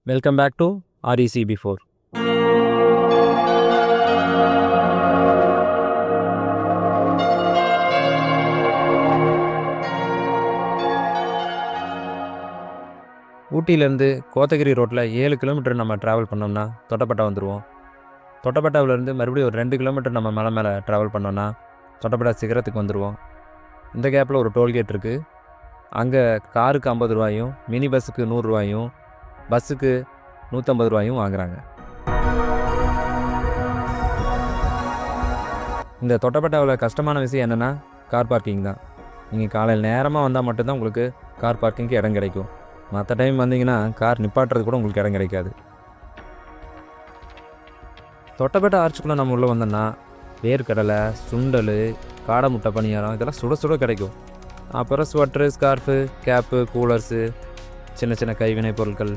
Welcome back to REC before. ஊட்டியிலேருந்து கோத்தகிரி ரோட்டில் 7 kilometre நம்ம ட்ராவல் பண்ணோம்னா தொட்டபெட்டா வந்துடுவோம். தொட்டபெட்டாவிலேருந்து மறுபடியும் ஒரு 2 கிலோமீட்டர் நம்ம மலை மேலே ட்ராவல் பண்ணோன்னா தொட்டபெட்டா சிகரத்துக்கு வந்துடுவோம். இந்த கேப்பில் ஒரு டோல்கேட் இருக்குது. அங்கே காருக்கு 50 ரூபாயும், மினி பஸ்ஸுக்கு 100 ரூபாயும், பஸ்ஸுக்கு 150 ரூபாயும் வாங்குகிறாங்க. இந்த தொட்டபெட்டாவில் கஷ்டமான விஷயம் என்னென்னா கார் பார்க்கிங் தான். நீங்கள் காலையில் நேரமாக வந்தால் மட்டும்தான் உங்களுக்கு கார் பார்க்கிங்க்கு இடம் கிடைக்கும். மற்ற டைம் வந்தீங்கன்னா கார் நிப்பாட்டுறது கூட உங்களுக்கு இடம் கிடைக்காது. தொட்டபெட்டா ஆர்ச்சுக்குள்ளே நம்ம உள்ளே வந்தோம்னா வேர்க்கடலை, சுண்டல், காடை முட்டை பணியாரம் இதெல்லாம் சுட சுட கிடைக்கும். அப்புறம் ஸ்வெட்ரு, ஸ்கார்ஃபு, கேப்பு, கூலர்ஸு, சின்ன சின்ன கைவினை பொருட்கள்,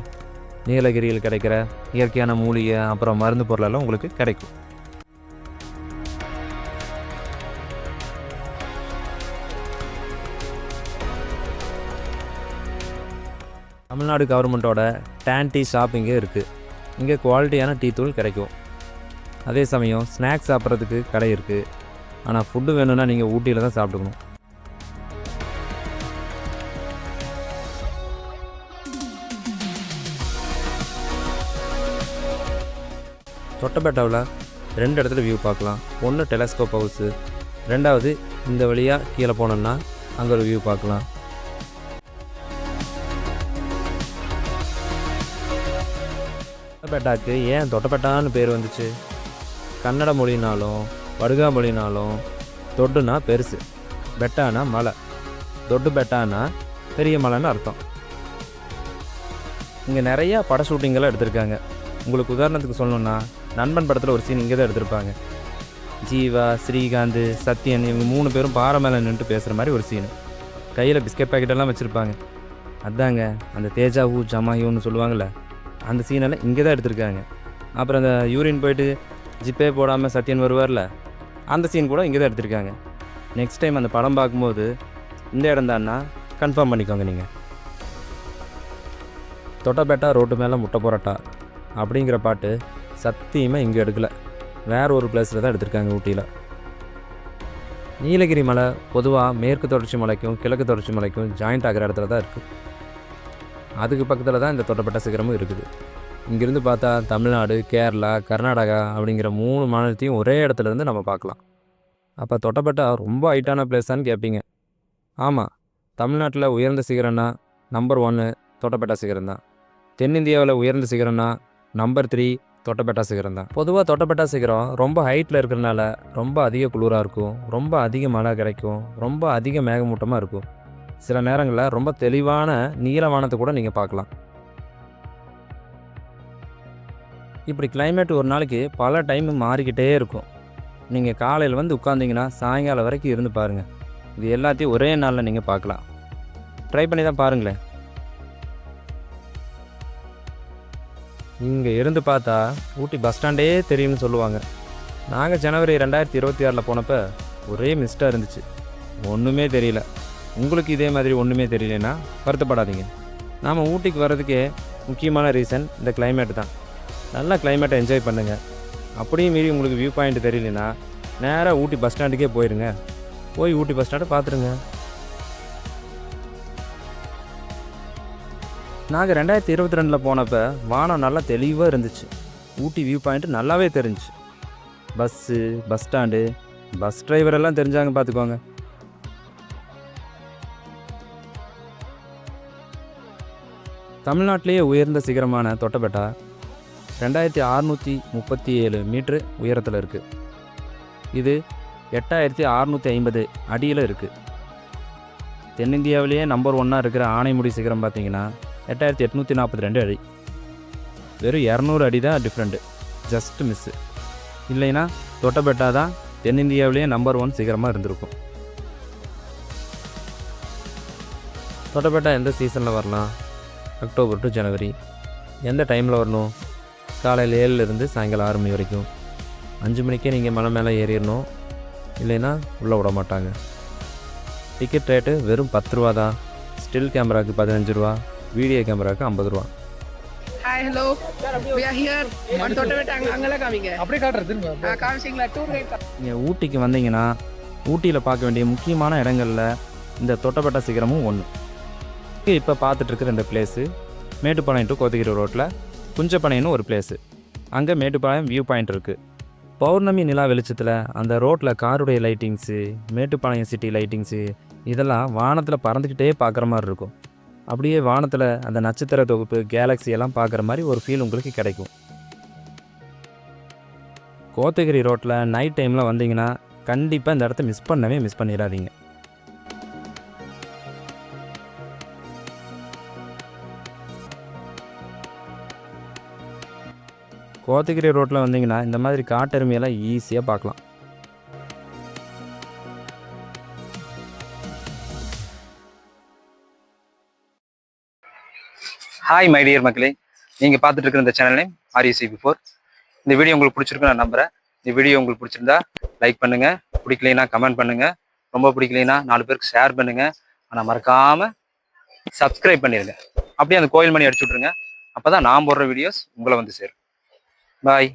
நீலகிரியில் கிடைக்கிற இயற்கையான மூலிகை, அப்புறம் மருந்து பொருளெல்லாம் உங்களுக்கு கிடைக்கும். தமிழ்நாடு கவர்மெண்ட்டோட டேன் டீ ஷாப் இங்கே இருக்குது. இங்கே குவாலிட்டியான டீ தூள் கிடைக்கும். அதே சமயம் ஸ்நாக்ஸ் சாப்பிட்றதுக்கு கடை இருக்குது. ஆனால் ஃபுட்டு வேணும்னா நீங்கள் ஊட்டியில் தான் சாப்பிட்டுக்கணும். தொட்டபெட்டாவில் 2 இடத்துல வியூ பார்க்கலாம். ஒன்று டெலஸ்கோப் ஹவுஸு, 2வது இந்த வழியாக கீழே போனோம்னா அங்கே ஒரு வியூ பார்க்கலாம். தொட்டபெட்டாக்கு ஏன் தொட்டபெட்டான்னு பேர் வந்துச்சு? கன்னட மொழினாலும் வடுகா மொழினாலும் தொட்டுனா பெருசு, பெட்டானா மலை, தொட்டு பெட்டானா பெரிய மலைன்னு அர்த்தம். இங்கே நிறையா பட ஷூட்டிங்கெல்லாம் எடுத்திருக்காங்க. உங்களுக்கு உதாரணத்துக்கு சொல்லணுன்னா நண்பன் படத்தில் ஒரு சீன் இங்கே தான் எடுத்திருப்பாங்க. ஜீவா, ஸ்ரீகாந்த், சத்யன் இவங்க 3 பேரும் பாறை மேலே நின்றுட்டு பேசுகிற மாதிரி ஒரு சீனு. கையில் பிஸ்கட் பாக்கெட்டெல்லாம் வச்சுருப்பாங்க. அதாங்க அந்த தேஜாவு ஜமாயூன்னு சொல்லுவாங்கள்ல, அந்த சீனெல்லாம் இங்கே தான் எடுத்திருக்காங்க. அப்புறம் அந்த யூரின் போயிட்டு ஜிப்பே போடாமல் சத்யன் வருவார்ல, அந்த சீன் கூட இங்கே தான் எடுத்திருக்காங்க. நெக்ஸ்ட் டைம் அந்த படம் பார்க்கும்போது இந்த இடம் தான்னா கன்ஃபார்ம் பண்ணிக்கோங்க. நீங்கள் தொட்டபெட்டா ரோட்டு மேலே முட்டை பரோட்டா அப்படிங்கிற பாட்டு சத்தியமாக இங்கே எடுக்கலை, வேறு ஒரு பிளேஸில் தான் எடுத்திருக்காங்க ஊட்டியில். நீலகிரி மலை பொதுவாக மேற்கு தொடர்ச்சி மலைக்கும் கிழக்கு தொடர்ச்சி மலைக்கும் ஜாயிண்ட் ஆகிற இடத்துல தான் இருக்குது. அதுக்கு பக்கத்தில் தான் இந்த தொட்டபெட்டா சிகரமும் இருக்குது. இங்கேருந்து பார்த்தா தமிழ்நாடு, கேரளா, கர்நாடகா அப்படிங்கிற 3 மாநிலத்தையும் ஒரே இடத்துலேருந்து நம்ம பார்க்கலாம். அப்போ தொட்டபெட்டா ரொம்ப ஹைட்டான பிளேஸான்னு கேட்பீங்க. ஆமாம், தமிழ்நாட்டில் உயர்ந்த சிகரம்னா நம்பர் 1 தொட்டபெட்டா சிகரம் தான். தென்னிந்தியாவில் உயர்ந்த சிகரம்னா நம்பர் 3 தொட்டபெட்டா சிகரம் தான். பொதுவாக தொட்டபெட்டா சிகரம் ரொம்ப ஹைட்டில் இருக்கிறனால ரொம்ப அதிக குளிராக இருக்கும், ரொம்ப அதிக மழை கிடைக்கும், ரொம்ப அதிக மேகமூட்டமாக இருக்கும். சில நேரங்களில் ரொம்ப தெளிவான நீலவானத்தை கூட நீங்கள் பார்க்கலாம். இப்படி கிளைமேட் ஒரு நாளைக்கு பல டைம் மாறிக்கிட்டே இருக்கும். நீங்கள் காலையில் வந்து உட்காந்திங்கன்னா சாயங்காலம் வரைக்கும் இருந்து பாருங்கள். இது எல்லாத்தையும் ஒரே நாளில் நீங்கள் பார்க்கலாம். ட்ரை பண்ணி தான் பாருங்களேன். இங்கே இருந்து பார்த்தா ஊட்டி பஸ் ஸ்டாண்டே தெரியும்னு சொல்லுவாங்க. நாங்கள் ஜனவரி 2026 போனப்போ ஒரே மிஸ்டாக இருந்துச்சு, ஒன்றுமே தெரியல. உங்களுக்கு இதே மாதிரி ஒன்றுமே தெரியலனா வருத்தப்படாதீங்க. நாம் ஊட்டிக்கு வர்றதுக்கே முக்கியமான ரீசன் இந்த கிளைமேட் தான். நல்லா கிளைமேட்டை என்ஜாய் பண்ணுங்கள். அப்படியும் மீறி உங்களுக்கு வியூ பாயிண்ட் தெரியலனா நேராக ஊட்டி பஸ் ஸ்டாண்டுக்கே போயிடுங்க. போய் ஊட்டி பஸ் ஸ்டாண்டை பார்த்துருங்க. நாங்கள் 2022 போனப்போ வானம் நல்லா தெளிவாக இருந்துச்சு. ஊட்டி வியூ பாயிண்ட் நல்லாவே தெரிஞ்சிச்சு. பஸ்ஸு, பஸ் ஸ்டாண்டு, பஸ் டிரைவரெல்லாம் தெரிஞ்சாங்க பார்த்துக்கோங்க. தமிழ்நாட்டிலேயே உயர்ந்த சிகரமான தொட்டபெட்டா 2637 மீட்ரு உயரத்தில் இருக்குது. இது 8650 அடியில் இருக்குது. தென்னிந்தியாவிலேயே நம்பர் 1 இருக்கிற ஆனைமுடி சிகரம் பார்த்திங்கன்னா 8842 அடி. வெறும் 200 அடி தான் டிஃப்ரெண்ட்டு, ஜஸ்ட்டு மிஸ்ஸு. இல்லைன்னா தொட்டபெட்டா தான் தென்னிந்தியாவிலேயே நம்பர் 1 சிகரமாக இருந்திருக்கும். தொட்டபெட்டா எந்த சீசனில் வரலாம்? அக்டோபர் டு ஜனவரி. எந்த டைமில் வரணும்? காலையில் 7லேருந்து சாயங்காலம் 6 மணி வரைக்கும். 5 மணிக்கே நீங்கள் மலை மேலே ஏறிடணும், இல்லைன்னா உள்ளே விட மாட்டாங்க. டிக்கெட் ரேட்டு வெறும் 10 ரூபா தான். ஸ்டில் கேமராவுக்கு 15 ரூபா, வீடியோ கேமராவுக்கு 50 ரூபா. Hi Hi, hello. We are here on Thottavettu angala kaminga. அப்படியே காட்டுறது காமிச்சிங்களா டூர் கைட். நீங்கள் ஊட்டிக்கு வந்தீங்கன்னா ஊட்டியில் பார்க்க வேண்டிய முக்கியமான இடங்களில் இந்த தொட்டபெட்டா சிகரமும் ஒன்று. இப்போ பார்த்துட்ருக்குற இந்த பிளேஸு மேட்டுப்பாளையம் டு கோத்தகிரி ரோட்டில் குஞ்சப்பனைன்னு ஒரு பிளேஸு. அங்கே மேட்டுப்பாளையம் வியூ பாயிண்ட் இருக்குது. பௌர்ணமி நிலா வெளிச்சத்தில் அந்த ரோட்டில் காருடைய லைட்டிங்ஸு, மேட்டுப்பாளையம் சிட்டி லைட்டிங்ஸு இதெல்லாம் வானத்தில் பறந்துக்கிட்டே பார்க்குற மாதிரி இருக்கும். அப்படியே வானத்தில் அந்த நட்சத்திர தொகுப்பு கேலக்ஸி எல்லாம் பார்க்குற மாதிரி ஒரு ஃபீல் உங்களுக்கு கிடைக்கும். கோத்தகிரி ரோட்டில் நைட் டைமில் வந்தீங்கன்னா கண்டிப்பாக இந்த இடத்த மிஸ் பண்ணிடாதீங்க. கோத்தகிரி ரோட்டில் வந்தீங்கன்னா இந்த மாதிரி காட்டெருமையெல்லாம் ஈஸியாக பார்க்கலாம். ஹாய் மை டியர் மக்களே, நீங்கள் பார்த்துட்டு இருக்கிற இந்த சேனல் நேம் RUC4. இந்த வீடியோ உங்களுக்கு பிடிச்சிருக்குன்னு நான் நம்புகிறேன். இந்த வீடியோ உங்களுக்கு பிடிச்சிருந்தா லைக் பண்ணுங்கள், பிடிக்கலைன்னா கமெண்ட் பண்ணுங்கள், ரொம்ப பிடிக்கலைன்னா 4 பேருக்கு ஷேர் பண்ணுங்கள். ஆனால் மறக்காமல் சப்ஸ்கிரைப் பண்ணிடுங்க. அப்படியே அந்த கோயில் மணி அடிச்சு விட்ருங்க. அப்போ தான் நான் போடுற வீடியோஸ் உங்களை வந்து சேரும். பாய்.